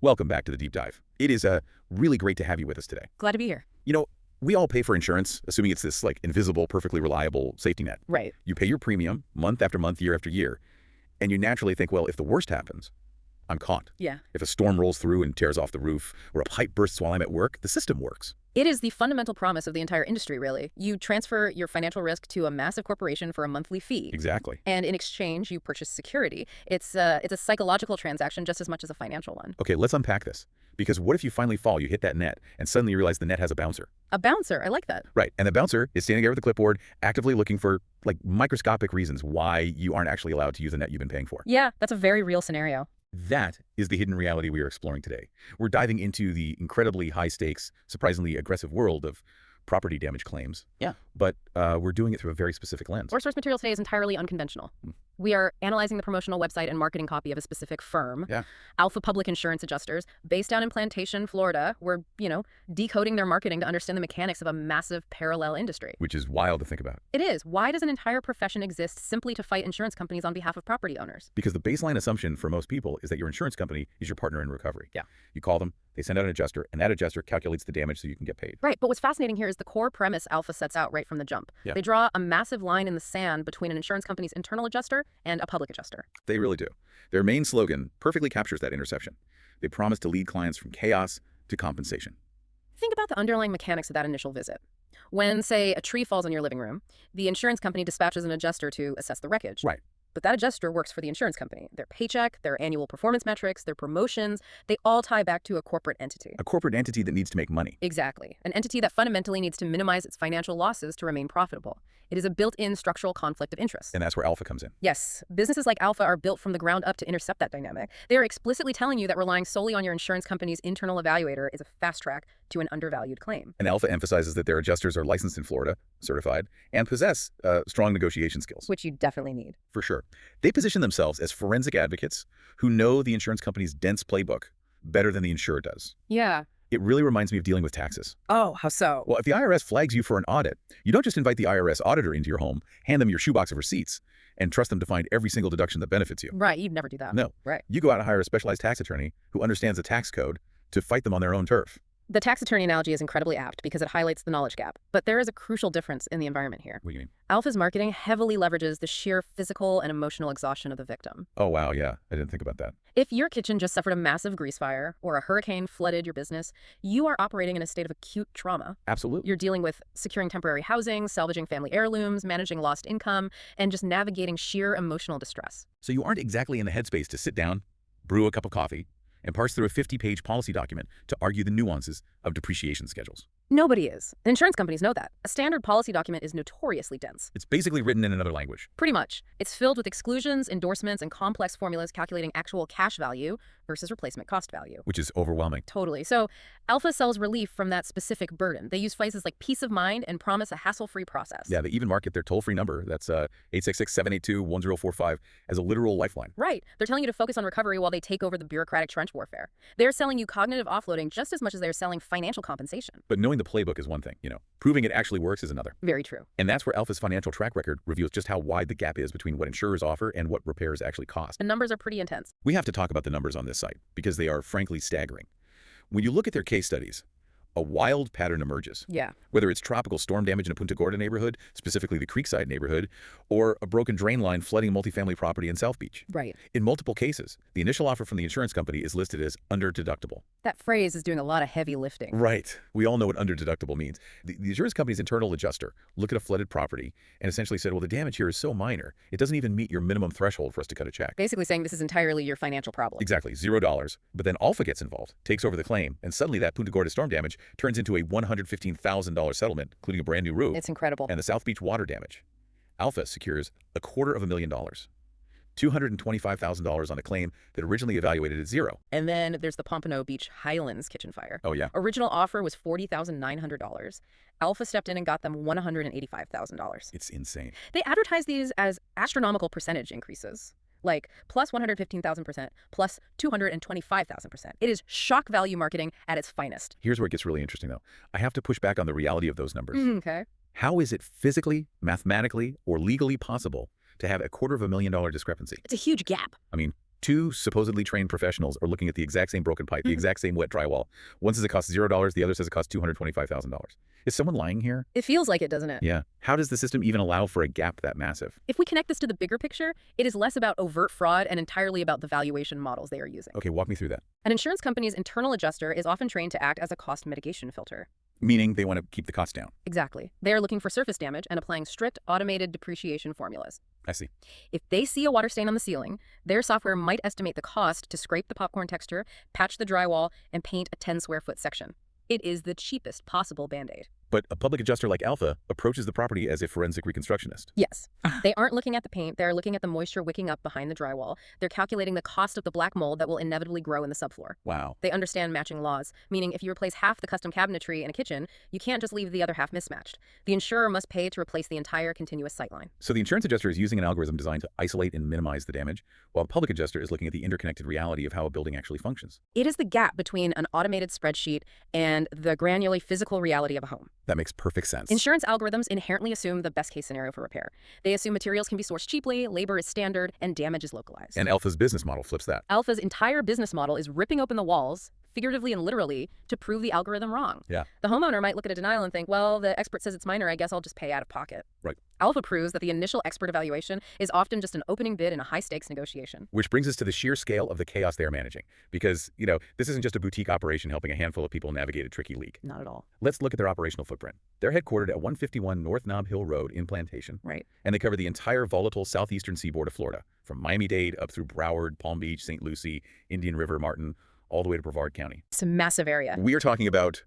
Welcome back to the Deep Dive. It is really great to have you with us today. Glad to be here. You know, we all pay for insurance, assuming it's this like invisible, perfectly reliable safety net. Right. You pay your premium month after month, year after year, and you naturally think, well, if the worst happens, I'm caught. Yeah. If a storm rolls through and tears off the roof, or a pipe bursts while I'm at work, the system works. It is the fundamental promise of the entire industry, really. You transfer your financial risk to a massive corporation for a monthly fee. Exactly. And in exchange, you purchase security. It's a psychological transaction just as much as a financial one. Okay, let's unpack this. Because what if you finally fall, you hit that net, and suddenly you realize the net has a bouncer? A bouncer. I like that. Right, and the bouncer is standing there with a clipboard, actively looking for, like, microscopic reasons why you aren't actually allowed to use the net you've been paying for. Yeah, that's a very real scenario. That is the hidden reality we are exploring today. We're diving into the incredibly high-stakes, surprisingly aggressive world of property damage claims. Yeah. But we're doing it through a very specific lens. Our source material today is entirely unconventional. We are analyzing the promotional website and marketing copy of a specific firm, Yeah. Alpha Public Insurance Adjusters, based down in Plantation, Florida. We're, decoding their marketing to understand the mechanics of a massive parallel industry. Which is wild to think about. It is. Why does an entire profession exist simply to fight insurance companies on behalf of property owners? Because the baseline assumption for most people is that your insurance company is your partner in recovery. Yeah. You call them, they send out an adjuster, and that adjuster calculates the damage so you can get paid. Right, but what's fascinating here is the core premise Alpha sets out right from the jump. Yeah. They draw a massive line in the sand between an insurance company's internal adjuster and a public adjuster. They really do. Their main slogan perfectly captures that intersection. They promise to lead clients from chaos to compensation. Think about the underlying mechanics of that initial visit. When, say, a tree falls in your living room, the insurance company dispatches an adjuster to assess the wreckage. Right. But that adjuster works for the insurance company. Their paycheck, their annual performance metrics, their promotions, they all tie back to a corporate entity. A corporate entity that needs to make money. Exactly. An entity that fundamentally needs to minimize its financial losses to remain profitable. It is a built-in structural conflict of interest. And that's where Alpha comes in. Yes, businesses like Alpha are built from the ground up to intercept that dynamic. They are explicitly telling you that relying solely on your insurance company's internal evaluator is a fast track to an undervalued claim. And Alpha emphasizes that their adjusters are licensed in Florida, certified, and possess strong negotiation skills. Which you definitely need. For sure. They position themselves as forensic advocates who know the insurance company's dense playbook better than the insurer does. Yeah. It really reminds me of dealing with taxes. Oh, how so? Well, if the IRS flags you for an audit, you don't just invite the IRS auditor into your home, hand them your shoebox of receipts, and trust them to find every single deduction that benefits you. Right, you'd never do that. No. Right. You go out and hire a specialized tax attorney who understands the tax code to fight them on their own turf. The tax attorney analogy is incredibly apt because it highlights the knowledge gap. But there is a crucial difference in the environment here. What do you mean? Alpha's marketing heavily leverages the sheer physical and emotional exhaustion of the victim. Oh, wow, yeah. I didn't think about that. If your kitchen just suffered a massive grease fire or a hurricane flooded your business, you are operating in a state of acute trauma. Absolutely. You're dealing with securing temporary housing, salvaging family heirlooms, managing lost income, and just navigating sheer emotional distress. So you aren't exactly in the headspace to sit down, brew a cup of coffee, and parse through a 50-page policy document to argue the nuances of depreciation schedules. Nobody is. And insurance companies know that. A standard policy document is notoriously dense. It's basically written in another language. Pretty much. It's filled with exclusions, endorsements, and complex formulas calculating actual cash value versus replacement cost value. Which is overwhelming. Totally. So Alpha sells relief from that specific burden. They use phrases like peace of mind and promise a hassle-free process. Yeah, they even market their toll-free number, that's 866-782-1045, as a literal lifeline. Right. They're telling you to focus on recovery while they take over the bureaucratic trench warfare. They're selling you cognitive offloading just as much as they're selling financial compensation. But knowing the playbook is one thing, proving it actually works is another. Very true. And that's where Alpha's financial track record reveals just how wide the gap is between what insurers offer and what repairs actually cost. The numbers are pretty intense. We have to talk about the numbers on this site because they are frankly staggering. When you look at their case studies, a wild pattern emerges. Yeah. Whether it's tropical storm damage in a Punta Gorda neighborhood, specifically the Creekside neighborhood, or a broken drain line flooding multifamily property in South Beach. Right. In multiple cases, the initial offer from the insurance company is listed as under-deductible. That phrase is doing a lot of heavy lifting. Right. We all know what under-deductible means. The insurance company's internal adjuster looked at a flooded property and essentially said, well, the damage here is so minor, it doesn't even meet your minimum threshold for us to cut a check. Basically saying this is entirely your financial problem. Exactly. $0. But then Alpha gets involved, takes over the claim, and suddenly that Punta Gorda storm damage turns into a $115,000 settlement, including a brand new roof. It's incredible. And the South Beach water damage. Alpha secures $250,000. $225,000 on a claim that originally evaluated at $0. And then there's the Pompano Beach Highlands kitchen fire. Oh, yeah. Original offer was $40,900. Alpha stepped in and got them $185,000. It's insane. They advertise these as astronomical percentage increases, like plus 115,000%, plus 225,000%. It is shock value marketing at its finest. Here's where it gets really interesting, though. I have to push back on the reality of those numbers. Okay. How is it physically, mathematically, or legally possible to have a $250,000 discrepancy? It's a huge gap. I mean, Two supposedly trained professionals are looking at the exact same broken pipe, the exact same wet drywall. One says it costs $0, the other says it costs $225,000. Is someone lying here? It feels like it, doesn't it? Yeah. How does the system even allow for a gap that massive? If we connect this to the bigger picture, it is less about overt fraud and entirely about the valuation models they are using. Okay, walk me through that. An insurance company's internal adjuster is often trained to act as a cost mitigation filter. Meaning they want to keep the costs down. Exactly. They are looking for surface damage and applying strict automated depreciation formulas. I see. If they see a water stain on the ceiling, their software might estimate the cost to scrape the popcorn texture, patch the drywall, and paint a 10-square-foot section. It is the cheapest possible Band-Aid. But a public adjuster like Alpha approaches the property as a forensic reconstructionist. Yes. They aren't looking at the paint. They're looking at the moisture wicking up behind the drywall. They're calculating the cost of the black mold that will inevitably grow in the subfloor. Wow. They understand matching laws, meaning if you replace half the custom cabinetry in a kitchen, you can't just leave the other half mismatched. The insurer must pay to replace the entire continuous sightline. So the insurance adjuster is using an algorithm designed to isolate and minimize the damage, while the public adjuster is looking at the interconnected reality of how a building actually functions. It is the gap between an automated spreadsheet and the granular physical reality of a home. That makes perfect sense. Insurance algorithms inherently assume the best case scenario for repair. They assume materials can be sourced cheaply, labor is standard, and damage is localized. And Alpha's business model flips that. Alpha's entire business model is ripping open the walls, figuratively and literally, to prove the algorithm wrong. Yeah. The homeowner might look at a denial and think, well, the expert says it's minor, I guess I'll just pay out of pocket. Right. Alpha proves that the initial expert evaluation is often just an opening bid in a high-stakes negotiation. Which brings us to the sheer scale of the chaos they're managing. Because, this isn't just a boutique operation helping a handful of people navigate a tricky leak. Not at all. Let's look at their operational footprint. They're headquartered at 151 North Nob Hill Road in Plantation. Right. And they cover the entire volatile southeastern seaboard of Florida, from Miami-Dade up through Broward, Palm Beach, St. Lucie, Indian River, Martin, all the way to Brevard County. It's a massive area. We are talking about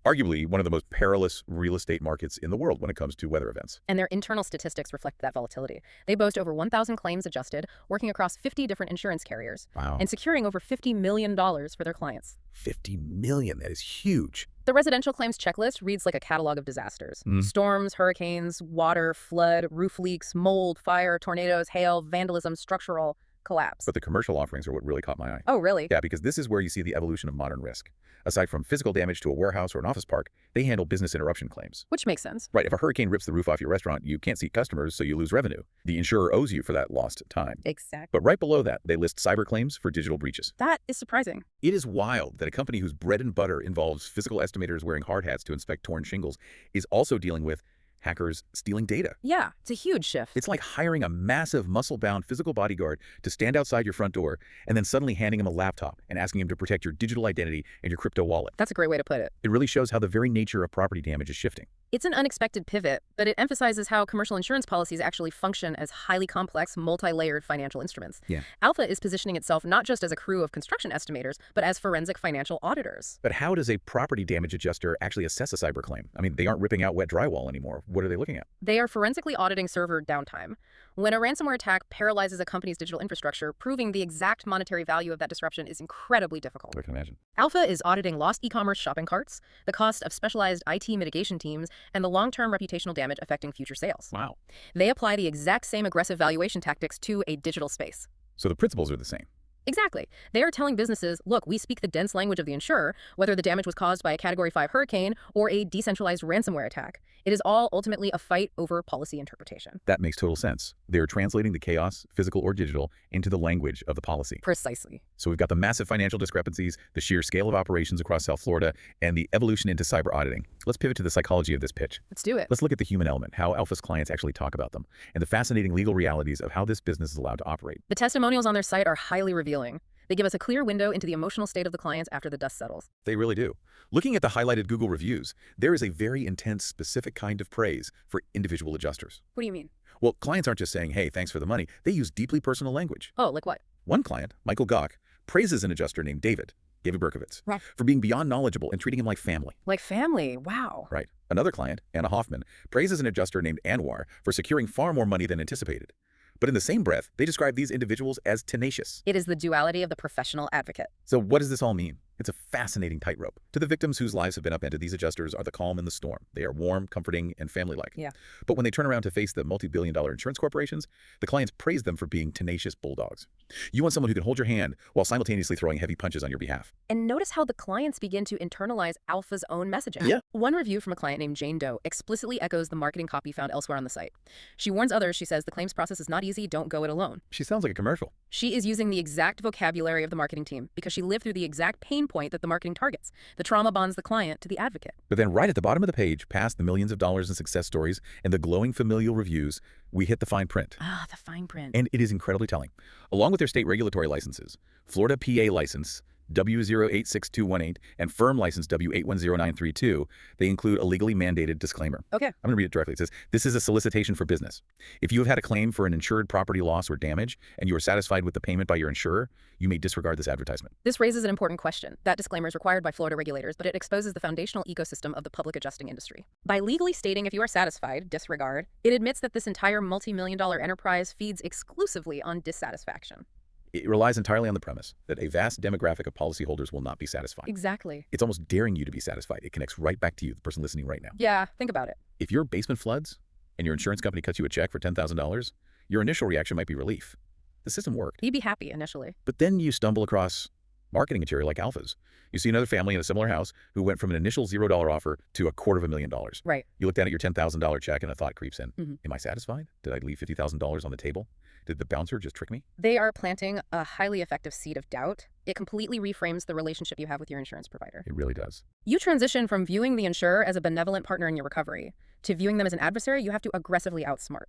arguably one of the most perilous real estate markets in the world when it comes to weather events. And their internal statistics reflect that volatility. They boast over 1,000 claims adjusted, working across 50 different insurance carriers, Wow. and securing over $50 million for their clients. $50 million, that is huge. The residential claims checklist reads like a catalog of disasters. Storms, hurricanes, water, flood, roof leaks, mold, fire, tornadoes, hail, vandalism, structural collapse. But the commercial offerings are what really caught my eye. Oh, really? Yeah, because this is where you see the evolution of modern risk. Aside from physical damage to a warehouse or an office park, they handle business interruption claims. Which makes sense. Right, if a hurricane rips the roof off your restaurant, you can't see customers, so you lose revenue. The insurer owes you for that lost time. Exactly. But right below that, they list cyber claims for digital breaches. That is surprising. It is wild that a company whose bread and butter involves physical estimators wearing hard hats to inspect torn shingles is also dealing with hackers stealing data. Yeah, it's a huge shift. It's like hiring a massive muscle-bound physical bodyguard to stand outside your front door and then suddenly handing him a laptop and asking him to protect your digital identity and your crypto wallet. That's a great way to put it. It really shows how the very nature of property damage is shifting. It's an unexpected pivot, but it emphasizes how commercial insurance policies actually function as highly complex, multi-layered financial instruments. Yeah. Alpha is positioning itself not just as a crew of construction estimators, but as forensic financial auditors. But how does a property damage adjuster actually assess a cyber claim? I mean, they aren't ripping out wet drywall anymore. What are they looking at? They are forensically auditing server downtime. When a ransomware attack paralyzes a company's digital infrastructure, proving the exact monetary value of that disruption is incredibly difficult. I can imagine. Alpha is auditing lost e-commerce shopping carts, the cost of specialized IT mitigation teams, and the long-term reputational damage affecting future sales. Wow. They apply the exact same aggressive valuation tactics to a digital space. So the principles are the same. Exactly. They are telling businesses, look, we speak the dense language of the insurer, whether the damage was caused by a Category 5 hurricane or a decentralized ransomware attack. It is all ultimately a fight over policy interpretation. That makes total sense. They are translating the chaos, physical or digital, into the language of the policy. Precisely. So we've got the massive financial discrepancies, the sheer scale of operations across South Florida, and the evolution into cyber auditing. Let's pivot to the psychology of this pitch. Let's do it. Let's look at the human element, how Alpha's clients actually talk about them, and the fascinating legal realities of how this business is allowed to operate. The testimonials on their site are highly revealing. They give us a clear window into the emotional state of the clients after the dust settles. They really do. Looking at the highlighted Google reviews, there is a very intense, specific kind of praise for individual adjusters. What do you mean? Well, clients aren't just saying, hey, thanks for the money. They use deeply personal language. Oh, like what? One client, Michael Gawk, praises an adjuster named David Berkovitz, Right. for being beyond knowledgeable and treating him like family. Like family. Wow. Right. Another client, Anna Hoffman, praises an adjuster named Anwar for securing far more money than anticipated. But in the same breath, they describe these individuals as tenacious. It is the duality of the professional advocate. So what does this all mean? It's a fascinating tightrope. To the victims whose lives have been upended, these adjusters are the calm in the storm. They are warm, comforting, and family-like. Yeah. But when they turn around to face the multi-billion-dollar insurance corporations, the clients praise them for being tenacious bulldogs. You want someone who can hold your hand while simultaneously throwing heavy punches on your behalf. And notice how the clients begin to internalize Alpha's own messaging. Yeah. One review from a client named Jane Doe explicitly echoes the marketing copy found elsewhere on the site. She warns others, she says, the claims process is not easy, don't go it alone. She sounds like a commercial. She is using the exact vocabulary of the marketing team because she lived through the exact pain point that the marketing targets. The trauma bonds the client to the advocate. But then right at the bottom of the page, past the millions of dollars in success stories and the glowing familial reviews, we hit the fine print. Ah, the fine print. And it is incredibly telling. Along with their state regulatory licenses, Florida PA license W086218 and firm license W810932, they include a legally mandated disclaimer. Okay. I'm going to read it directly. It says, this is a solicitation for business. If you have had a claim for an insured property loss or damage and you are satisfied with the payment by your insurer, you may disregard this advertisement. This raises an important question. That disclaimer is required by Florida regulators, but it exposes the foundational ecosystem of the public adjusting industry. By legally stating if you are satisfied, disregard, it admits that this entire multi-million-dollar enterprise feeds exclusively on dissatisfaction. It relies entirely on the premise that a vast demographic of policyholders will not be satisfied. Exactly. It's almost daring you to be satisfied. It connects right back to you, the person listening right now. Yeah, think about it. If your basement floods and your insurance company cuts you a check for $10,000, your initial reaction might be relief. The system worked. You'd be happy initially. But then you stumble across marketing material like Alpha's. You see another family in a similar house who went from an initial $0 offer to $250,000. Right. You look down at your $10,000 check and a thought creeps in. Mhm. Am I satisfied? Did I leave $50,000 on the table? Did the bouncer just trick me? They are planting a highly effective seed of doubt. It completely reframes the relationship you have with your insurance provider. It really does. You transition from viewing the insurer as a benevolent partner in your recovery to viewing them as an adversary you have to aggressively outsmart.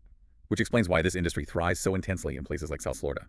Which explains why this industry thrives so intensely in places like South Florida.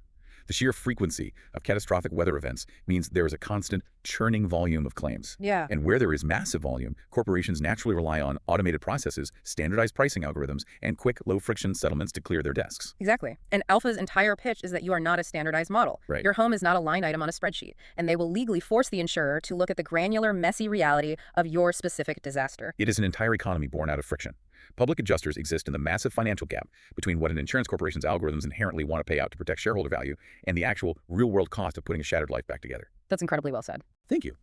The sheer frequency of catastrophic weather events means there is a constant churning volume of claims. Yeah. And where there is massive volume, corporations naturally rely on automated processes, standardized pricing algorithms, and quick, low-friction settlements to clear their desks. Exactly. And Alpha's entire pitch is that you are not a standardized model. Right. Your home is not a line item on a spreadsheet, and they will legally force the insurer to look at the granular, messy reality of your specific disaster. It is an entire economy born out of friction. Public adjusters exist in the massive financial gap between what an insurance corporation's algorithms inherently want to pay out to protect shareholder value and the actual real-world cost of putting a shattered life back together. That's incredibly well said. Thank you.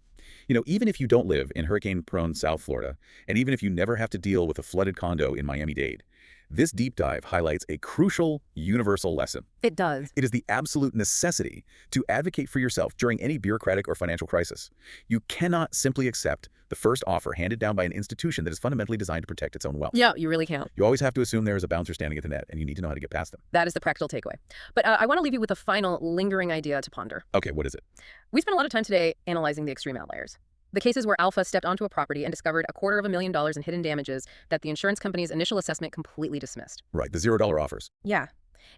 You know, even if you don't live in hurricane-prone South Florida, and even if you never have to deal with a flooded condo in Miami-Dade, this deep dive highlights a crucial, universal lesson. It does. It is the absolute necessity to advocate for yourself during any bureaucratic or financial crisis. You cannot simply accept the first offer handed down by an institution that is fundamentally designed to protect its own wealth. Yeah, you really can't. You always have to assume there is a bouncer standing at the net, and you need to know how to get past them. That is the practical takeaway. But I want to leave you with a final lingering idea to ponder. Okay, what is it? We spent a lot of time today analyzing the extreme outliers. The cases where Alpha stepped onto a property and discovered $250,000 in hidden damages that the insurance company's initial assessment completely dismissed. Right, the $0 offers. Yeah.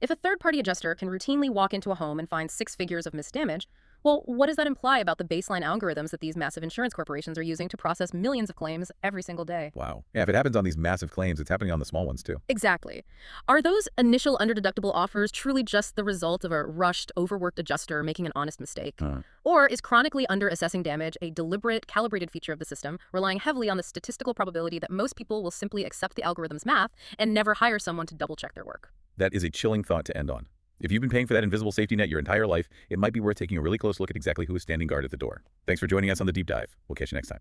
If a third-party adjuster can routinely walk into a home and find 6 figures of missed damage, well, what does that imply about the baseline algorithms that these massive insurance corporations are using to process millions of claims every single day? Wow. Yeah, if it happens on these massive claims, it's happening on the small ones too. Exactly. Are those initial underdeductible offers truly just the result of a rushed, overworked adjuster making an honest mistake? Or is chronically under-assessing damage a deliberate, calibrated feature of the system, relying heavily on the statistical probability that most people will simply accept the algorithm's math and never hire someone to double-check their work? That is a chilling thought to end on. If you've been paying for that invisible safety net your entire life, it might be worth taking a really close look at exactly who is standing guard at the door. Thanks for joining us on the deep dive. We'll catch you next time.